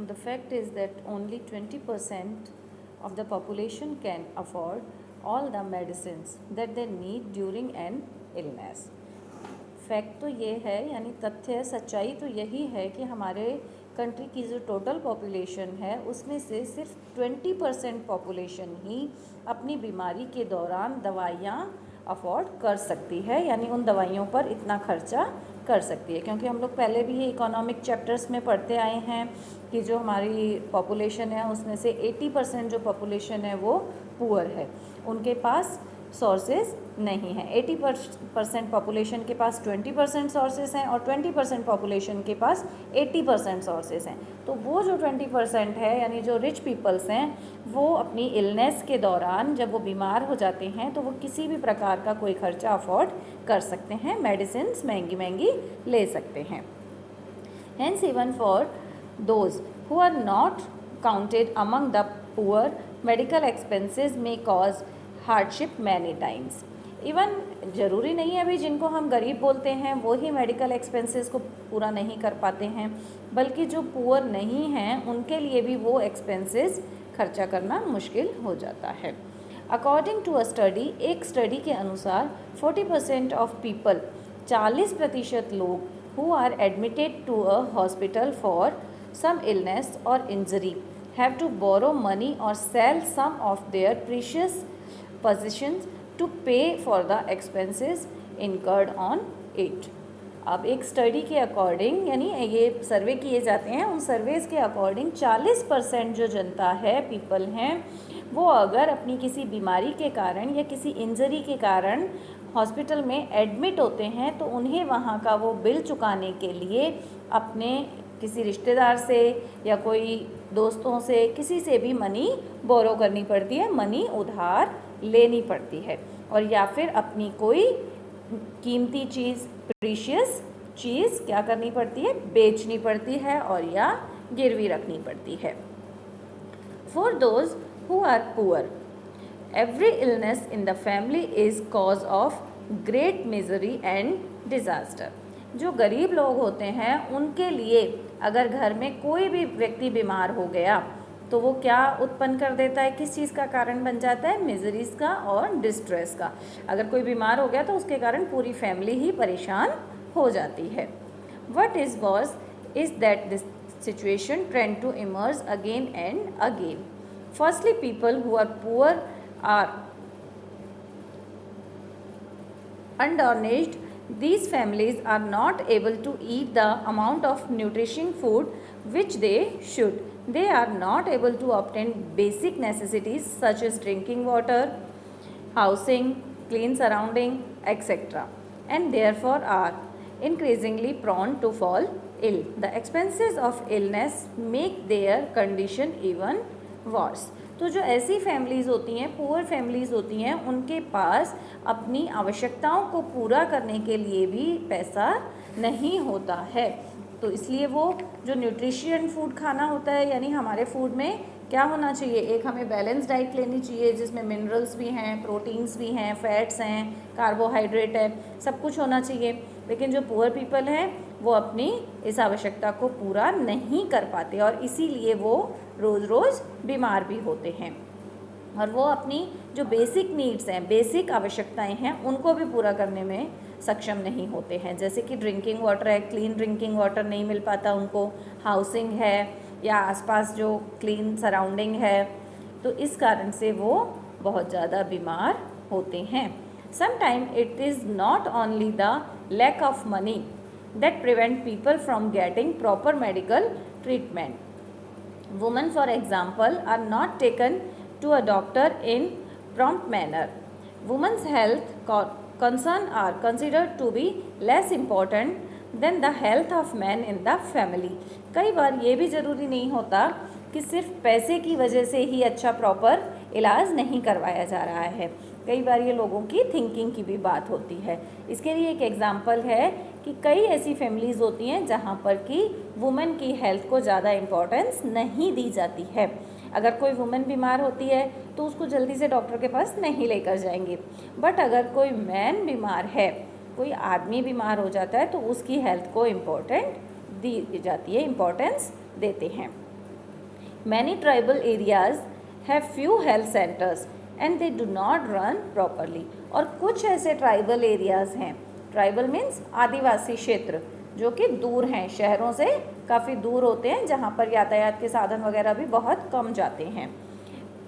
the fact is that only 20% of the population can afford all the medicines that they need during an illness. Fact तो ये है, यानी तथ्य, सच्चाई तो यही है कि हमारे कंट्री की जो टोटल पॉपुलेशन है उसमें से सिर्फ 20% पॉपुलेशन ही अपनी बीमारी के दौरान दवाइयाँ अफोर्ड कर सकती है, यानी उन दवाइयों पर इतना खर्चा कर सकती है। क्योंकि हम लोग पहले भी ये इकोनॉमिक चैप्टर्स में पढ़ते आए हैं कि जो हमारी पॉपुलेशन है उसमें से 80% जो पॉपुलेशन है वो पुअर है, उनके पास सोर्सेज नहीं है। 80% पॉपुलेशन के पास 20% सोर्सेज हैं और 20% पॉपुलेशन के पास 80% सोर्सेज हैं। तो वो जो 20% है, यानी जो रिच पीपल्स हैं, वो अपनी इलनेस के दौरान जब वो बीमार हो जाते हैं तो वो किसी भी प्रकार का कोई खर्चा अफोर्ड कर सकते हैं, मेडिसिन्स महंगी महंगी ले सकते हैं। Hence even for those who are not counted among the poor, medical expenses may cause hardship many times. Even ज़रूरी नहीं है अभी जिनको हम गरीब बोलते हैं वो ही मेडिकल एक्सपेंसेस को पूरा नहीं कर पाते हैं, बल्कि जो पुअर नहीं हैं उनके लिए भी वो एक्सपेंसेस खर्चा करना मुश्किल हो जाता है। अकॉर्डिंग टू अ स्टडी, एक स्टडी के अनुसार 40% ऑफ पीपल, 40% लोग who are admitted to a hospital for some illness or injury have to borrow money or sell some of their precious possessions to pay for the expenses incurred on it. अब एक study के according, यानी ये सर्वे किए जाते हैं, उन surveys के अकॉर्डिंग 40% जो जनता है, पीपल हैं, वो अगर अपनी किसी बीमारी के कारण या किसी इंजरी के कारण हॉस्पिटल में एडमिट होते हैं तो उन्हें वहाँ का वो बिल चुकाने के लिए अपने किसी रिश्तेदार से या कोई दोस्तों से, किसी से भी मनी बोरो करनी पड़ती है, मनी उधार लेनी पड़ती है, और या फिर अपनी कोई कीमती चीज़, प्रीशियस चीज़ क्या करनी पड़ती है, बेचनी पड़ती है और या गिरवी रखनी पड़ती है। For those who are poor, every illness in the family is cause of great misery and disaster. जो गरीब लोग होते हैं उनके लिए अगर घर में कोई भी व्यक्ति बीमार हो गया तो वो क्या उत्पन्न कर देता है, किस चीज़ का कारण बन जाता है, मिजरीज का और डिस्ट्रेस का। अगर कोई बीमार हो गया तो उसके कारण पूरी फैमिली ही परेशान हो जाती है। What is worse is that this situation trend to emerge again and again. Firstly, people who are poor are undernourished. These families are not able to eat the amount of nutritious food which they should. They are not able to obtain basic necessities such as drinking water, housing, clean surrounding, etc., and therefore are increasingly prone to fall ill. The expenses of illness make their condition even worse. तो जो ऐसी families होती हैं, poor families होती हैं, उनके पास अपनी आवश्यकताओं को पूरा करने के लिए भी पैसा नहीं होता है, तो इसलिए वो जो न्यूट्रिशियन फूड खाना होता है, यानी हमारे फूड में क्या होना चाहिए, एक हमें बैलेंस डाइट लेनी चाहिए जिसमें मिनरल्स भी हैं, प्रोटीन्स भी हैं, फैट्स हैं, कार्बोहाइड्रेट है, सब कुछ होना चाहिए। लेकिन जो पुअर पीपल हैं वो अपनी इस आवश्यकता को पूरा नहीं कर पाते और इसीलिए वो रोज़ रोज़ बीमार भी होते हैं, और वो अपनी जो बेसिक नीड्स हैं, बेसिक आवश्यकताएं हैं, उनको भी पूरा करने में सक्षम नहीं होते हैं। जैसे कि ड्रिंकिंग वाटर है, क्लीन ड्रिंकिंग वाटर नहीं मिल पाता उनको, हाउसिंग है या आसपास जो क्लीन सराउंडिंग है, तो इस कारण से वो बहुत ज़्यादा बीमार होते हैं। Sometime it is not only the lack of money that prevent people from getting proper medical treatment. Women, for example, are not taken to a doctor in prompt manner. Women's health concern are considered to be less important than the health of men in the family. कई बार ये भी ज़रूरी नहीं होता कि सिर्फ पैसे की वजह से ही अच्छा प्रॉपर इलाज नहीं करवाया जा रहा है, कई बार ये लोगों की थिंकिंग की भी बात होती है। इसके लिए एक एग्जांपल है कि कई ऐसी फैमिलीज़ होती हैं जहाँ पर कि वुमेन की हेल्थ को ज़्यादा इम्पोर्टेंस नहीं दी जाती है। अगर कोई वुमेन बीमार होती है तो उसको जल्दी से डॉक्टर के पास नहीं लेकर जाएंगे, बट अगर कोई मैन बीमार है, कोई आदमी बीमार हो जाता है तो उसकी हेल्थ को इम्पोर्टेंट दी जाती है, इम्पोर्टेंस देते हैं। Many tribal areas have few health centres and they do not run properly. और कुछ ऐसे ट्राइबल एरियाज़ हैं, ट्राइबल मीन्स आदिवासी क्षेत्र, जो कि दूर हैं, शहरों से काफ़ी दूर होते हैं, जहाँ पर यातायात के साधन वगैरह भी बहुत कम जाते हैं।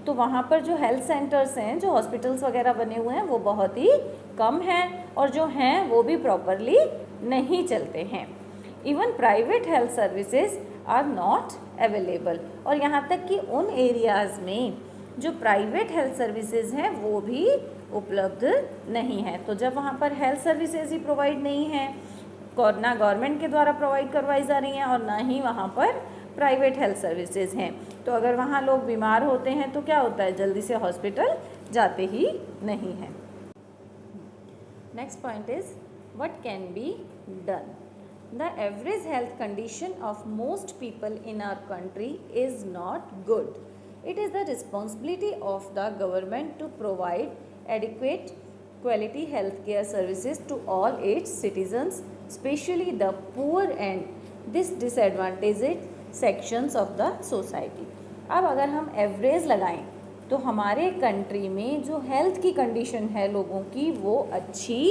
तो वहाँ पर जो हेल्थ सेंटर्स हैं, जो हॉस्पिटल्स वगैरह बने हुए हैं, वो बहुत ही कम हैं, और जो हैं वो भी प्रॉपरली नहीं चलते हैं। Even private health services are not available. और यहाँ तक कि उन एरियाज़ में जो प्राइवेट हेल्थ सर्विसेज हैं वो भी उपलब्ध नहीं है। तो जब वहाँ पर हेल्थ सर्विसेज ही प्रोवाइड नहीं है, ना गवर्नमेंट के द्वारा प्रोवाइड करवाई जा रही हैं, और ना ही वहाँ पर प्राइवेट हेल्थ सर्विसेज हैं, तो अगर वहाँ लोग बीमार होते हैं तो क्या होता है, जल्दी से हॉस्पिटल जाते ही नहीं हैं। Next point is what can be done. The average health condition of most people in our country is not good. It is the responsibility of the government to provide adequate quality healthcare services to all its citizens, especially the poor and this disadvantaged sections of the society. अब अगर हम average लगाएं तो हमारे country में जो health की condition है लोगों की वो अच्छी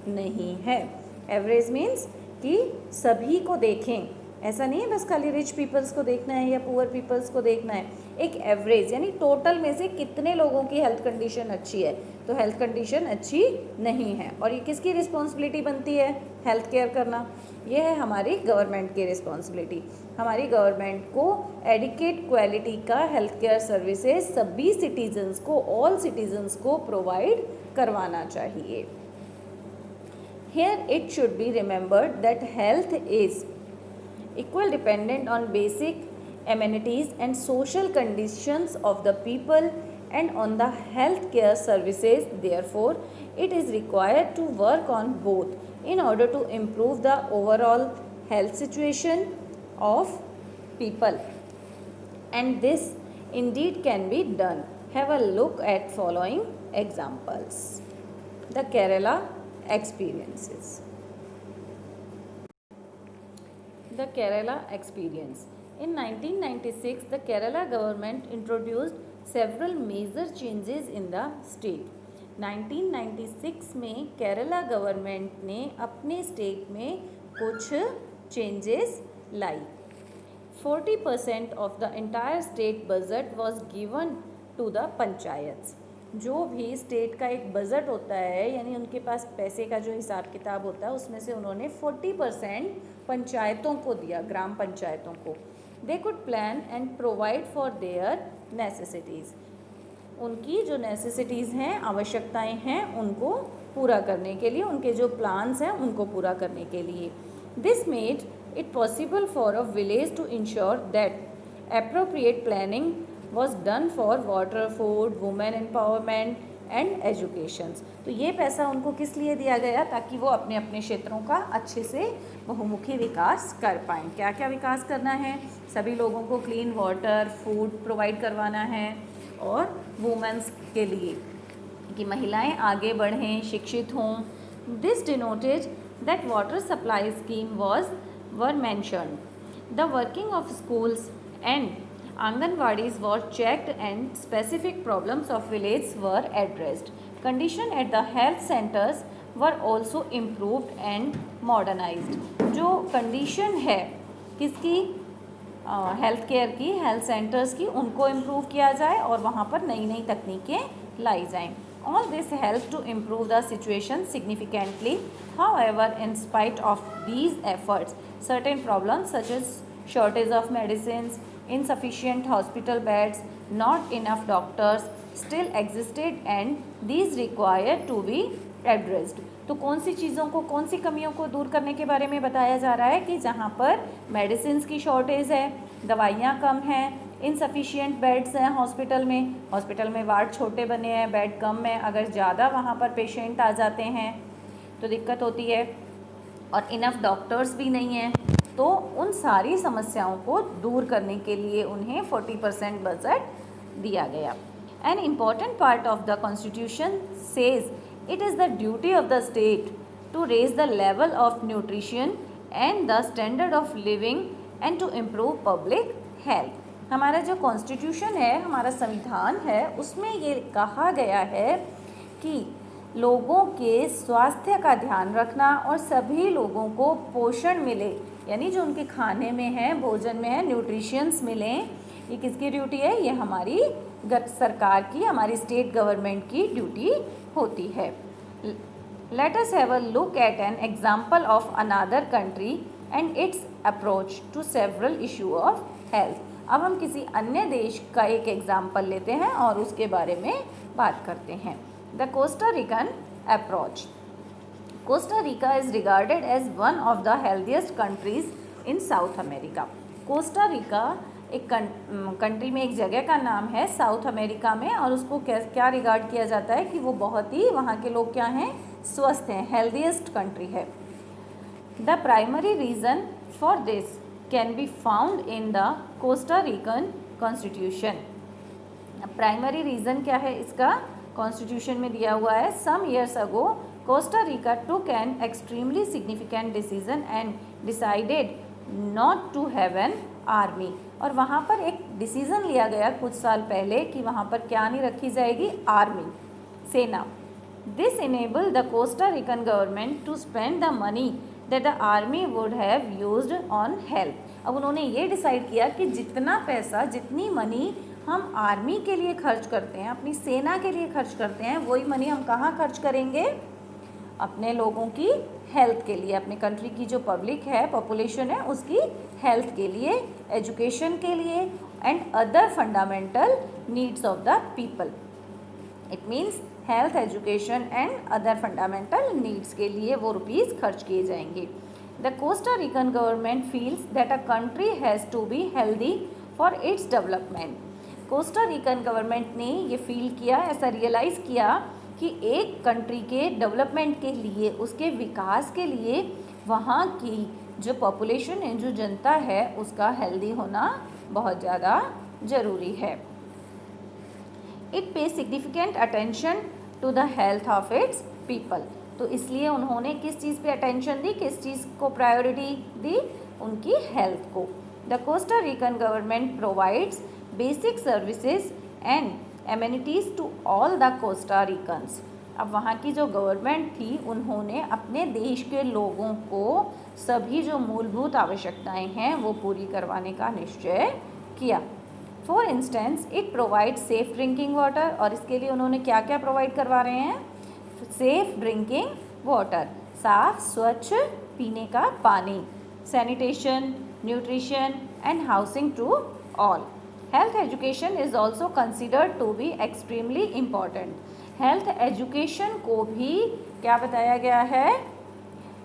नहीं है। एवरेज मीन्स कि सभी को देखें, ऐसा नहीं है बस खाली रिच पीपल्स को देखना है या पुअर पीपल्स को देखना है। एक एवरेज यानी टोटल में से कितने लोगों की हेल्थ कंडीशन अच्छी है, तो हेल्थ कंडीशन अच्छी नहीं है। और ये किसकी रिस्पॉन्सिबिलिटी बनती है हेल्थ केयर करना, ये है हमारी गवर्नमेंट की रिस्पॉन्सिबिलिटी। हमारी गवर्नमेंट को एडिक्वेट क्वालिटी का हेल्थ केयर सर्विसेज सभी सिटीजन्स को, ऑल सिटीजन्स को प्रोवाइड करवाना चाहिए। Here it should be remembered that health is equal dependent on basic amenities and social conditions of the people and on the health care services. Therefore, it is required to work on both in order to improve the overall health situation of people. And this indeed can be done. Have a look at following examples. The Kerala experiences. The Kerala experience. In 1996, the Kerala government introduced several major changes in the state. 1996 में Kerala government ने अपने state में कुछ changes lie. 40% of the entire state budget was given to the panchayat. जो भी state का एक budget होता है, यानी उनके पास पैसे का जो हिसाब किताब होता है, उसमें से उन्होंने 40% पंचायतों को दिया, ग्राम पंचायतों को। They could plan and provide for their necessities. उनकी जो नेसेसिटीज़ हैं, आवश्यकताएं हैं, उनको पूरा करने के लिए, उनके जो प्लान्स हैं उनको पूरा करने के लिए। This made it possible for a village to ensure that appropriate planning was done for water, food, women empowerment and education. तो ये पैसा उनको किस लिए दिया गया, ताकि वो अपने अपने क्षेत्रों का अच्छे से बहुमुखी विकास कर पाएँ। क्या क्या विकास करना है, सभी लोगों को क्लीन वाटर, फूड प्रोवाइड करवाना है, और वुमेन्स के लिए कि महिलाएं आगे बढ़ें, शिक्षित हों। This denoted that water supply scheme were mentioned. The working of schools and Anganwadis were checked and specific problems of villages were addressed. Condition at the health centers were also improved and modernized. जो condition है किसकी, health care की, health centres की, उनको improve किया जाए और वहाँ पर नई नई तकनीकें लाई जाएं। All this helped to improve the situation significantly. However, in spite of these efforts, certain problems such as shortage of medicines, insufficient hospital beds, not enough doctors still existed and these required to be addressed. तो कौन सी चीज़ों को, कौन सी कमियों को दूर करने के बारे में बताया जा रहा है कि जहाँ पर मेडिसिन की शॉर्टेज है, दवाइयाँ कम हैं, इनसफिशिएंट बेड्स हैं हॉस्पिटल में वार्ड छोटे बने हैं, बेड कम है, अगर ज़्यादा वहाँ पर पेशेंट आ जाते हैं तो दिक्कत होती है, और इनफ डॉक्टर्स भी नहीं हैं। तो उन सारी समस्याओं को दूर करने के लिए उन्हें 40% बजट दिया गया। An important part of the constitution says it is the duty of the state to raise the level of nutrition and the standard of living and to improve public health. हमारा जो constitution है, हमारा संविधान है, उसमें ये कहा गया है कि लोगों के स्वास्थ्य का ध्यान रखना और सभी लोगों को पोषण मिले, यानी जो उनके खाने में है, भोजन में है, न्यूट्रिशंस मिलें, ये किसकी ड्यूटी है? ये हमारी सरकार की, हमारी स्टेट गवर्नमेंट की ड्यूटी होती है। Let us have a look at an example of another country and its approach to several issue of health. अब हम किसी अन्य देश का एक एग्जाम्पल लेते हैं और उसके बारे में बात करते हैं। The Costa Rican approach. Costa Rica is regarded as one of the healthiest countries in South America. Costa Rica एक कंट्री में, एक जगह का नाम है साउथ अमेरिका में, और उसको क्या रिगार्ड किया जाता है कि वो बहुत ही, वहाँ के लोग क्या हैं? स्वस्थ हैं, हेल्दीएस्ट कंट्री है। The primary reason for this can be found in the Costa Rican constitution. Primary reason क्या है इसका? कॉन्स्टिट्यूशन में दिया हुआ है, some years ago Costa Rica took an extremely significant decision and decided not to have an army. और वहाँ पर एक डिसीज़न लिया गया कुछ साल पहले कि वहाँ पर क्या नहीं रखी जाएगी? आर्मी, सेना। This enable the Costa Rican government to spend the money that the army would have used on health. अब उन्होंने ये डिसाइड किया कि जितना पैसा, जितनी मनी हम आर्मी के लिए खर्च करते हैं, अपनी सेना के लिए खर्च करते हैं, वही मनी हम कहाँ खर्च करेंगे? अपने लोगों की हेल्थ के लिए, अपने कंट्री की जो पब्लिक है, पॉपुलेशन है, उसकी हेल्थ के लिए, एजुकेशन के लिए and other fundamental needs of the people. It means health, education and other fundamental needs के लिए वो रुपीज़ खर्च किए जाएंगे। The Costa Rican government feels that a country has to be healthy for its development. Costa Rican government ने ये feel किया, ऐसा रियलाइज़ किया कि एक कंट्री के डेवलपमेंट के लिए, उसके विकास के लिए वहाँ की जो पॉपुलेशन है, जो जनता है, उसका हेल्दी होना बहुत ज़्यादा ज़रूरी है। It pay significant attention to the health of its people. तो इसलिए उन्होंने किस चीज़ पे अटेंशन दी, किस चीज़ को प्रायोरिटी दी? उनकी हेल्थ को। The Costa Rican government provides basic services and amenities to all the Costa Ricans. अब वहाँ की जो गवर्नमेंट थी, उन्होंने अपने देश के लोगों को सभी जो मूलभूत आवश्यकताएं हैं वो पूरी करवाने का निश्चय किया। For instance it provide safe drinking water, और इसके लिए उन्होंने क्या क्या प्रोवाइड करवा रहे हैं? सेफ़ ड्रिंकिंग वाटर, साफ स्वच्छ पीने का पानी, sanitation, nutrition and housing to all. Health education is also considered to be extremely important. Health education को भी क्या बताया गया है?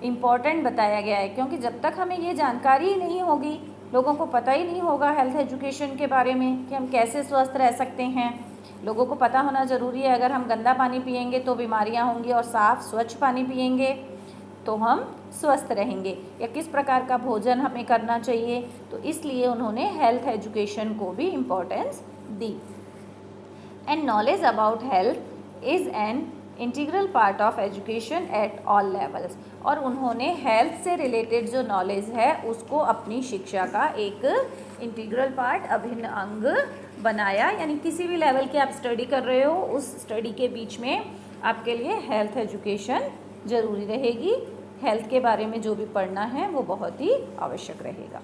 इम्पॉर्टेंट बताया गया है, क्योंकि जब तक हमें ये जानकारी ही नहीं होगी, लोगों को पता ही नहीं होगा हेल्थ एजुकेशन के बारे में कि हम कैसे स्वस्थ रह सकते हैं। लोगों को पता होना ज़रूरी है, अगर हम गंदा पानी पिएंगे तो बीमारियां होंगी, और साफ़ स्वच्छ पानी पिएंगे तो हम स्वस्थ रहेंगे, या किस प्रकार का भोजन हमें करना चाहिए। तो इसलिए उन्होंने हेल्थ एजुकेशन को भी importance the. And knowledge about health is an integral part of education at all levels. और उन्होंने हेल्थ से रिलेटेड जो नॉलेज है उसको अपनी शिक्षा का एक इंटीग्रल पार्ट, अभिन्न अंग बनाया। यानी किसी भी लेवल की आप स्टडी कर रहे हो, उस स्टडी के बीच में आपके लिए हेल्थ एजुकेशन ज़रूरी रहेगी। हेल्थ के बारे में जो भी पढ़ना है वो बहुत ही आवश्यक रहेगा।